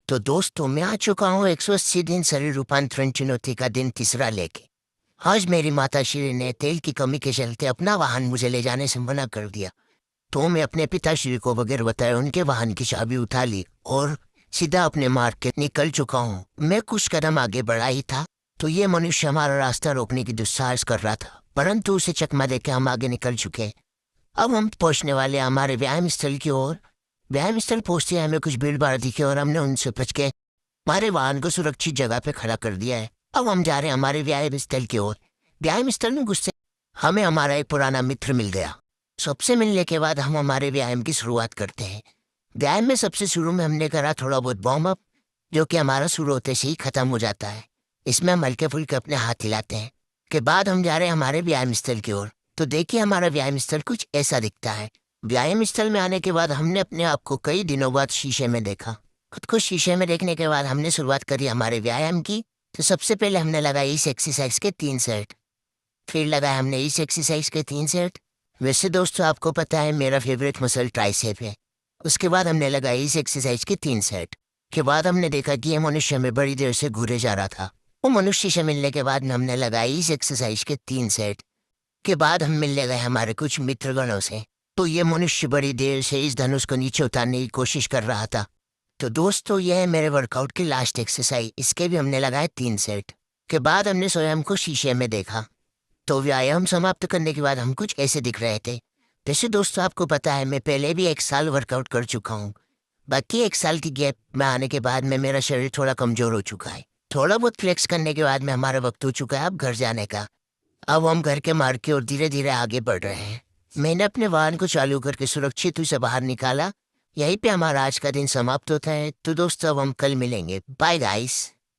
तो दोस्तों मैं आ चुका हूँ 180 दिन शरीर रूपांतरण चुनौती का दिन तीसरा लेके। आज मेरी माता श्री ने तेल की कमी के चलते अपना वाहन मुझे ले जाने से मना कर दिया। तो मैं अपने पिताश्री को वगैरह बताया, उनके वाहन की चाबी उठा ली और सीधा अपने मार्ग के निकल चुका हूँ। मैं कुछ कदम आगे बढ़ा ही था तो ये मनुष्य हमारा रास्ता रोकने की दुस्साहस कर रहा था, परंतु उसे चकमा देकर हम आगे निकल चुके। अब हम पहुंचने वाले हैं हमारे व्यायाम स्थल की ओर। व्यायाम स्थल पहुंचते ही हमें कुछ भीड़ भाड़ दिखे और हमने उनसे बच के हमारे वाहन को सुरक्षित जगह पे खड़ा कर दिया है। अब हम जा रहे हैं हमारे व्यायाम स्थल की ओर। व्यायाम स्थल में घुसते हमें हमारा एक पुराना मित्र मिल गया। सबसे मिलने के बाद हम हमारे व्यायाम की शुरुआत करते हैं। व्यायाम में सबसे शुरू में हमने करा थोड़ा बहुत वार्म अप, जो कि हमारा शुरू होते से ही खत्म हो जाता है। इसमें हम हल्के फुल्के अपने हाथ हिलाते हैं। के बाद हम जा रहे हैं हमारे व्यायाम स्थल की ओर। तो देखिए हमारा व्यायाम स्थल कुछ ऐसा दिखता है। व्यायाम स्थल में आने के बाद हमने अपने आप को कई दिनों बाद शीशे में देखा। खुद को शीशे में देखने के बाद हमने शुरुआत करी हमारे व्यायाम की। तो सबसे पहले हमने लगाई इस एक्सरसाइज के 3 सेट। फिर लगाया हमने इस एक्सरसाइज के 3 सेट। वैसे दोस्तों आपको पता है मेरा फेवरेट मसल ट्राइसेप है। उसके बाद हमने लगाई इस एक्सरसाइज के 3 सेट। के बाद हमने देखा कि ये मनुष्य में बड़ी देर से घूरे जा रहा था। वो मनुष्य से मिलने के बाद हमने लगाई इस एक्सरसाइज के 3 सेट। के बाद हम मिलने गए हमारे कुछ मित्रगणों से। तो ये मनुष्य बड़ी देर से इस धनुष को नीचे उतारने की कोशिश कर रहा था। तो दोस्तों यह है मेरे वर्कआउट की लास्ट एक्सरसाइज। इसके भी हमने लगाए 3 सेट। के बाद हमने स्वयं को शीशे में देखा। तो व्यायाम समाप्त करने के बाद हम कुछ ऐसे दिख रहे थे। वैसे दोस्तों आपको पता है मैं पहले भी 1 साल वर्कआउट कर चुका हूँ। बाकी 1 साल की गैप में आने के बाद में मेरा शरीर थोड़ा कमजोर हो चुका है। थोड़ा बहुत फ्लेक्स करने के बाद में हमारा वक्त हो चुका है अब घर जाने का। अब हम घर के मार्ग की ओर धीरे धीरे आगे बढ़ रहे हैं। मैंने अपने वाहन को चालू करके सुरक्षित उसे बाहर निकाला। यहीं पे हमारा आज का दिन समाप्त होता है। तो दोस्तों अब हम कल मिलेंगे। Bye guys.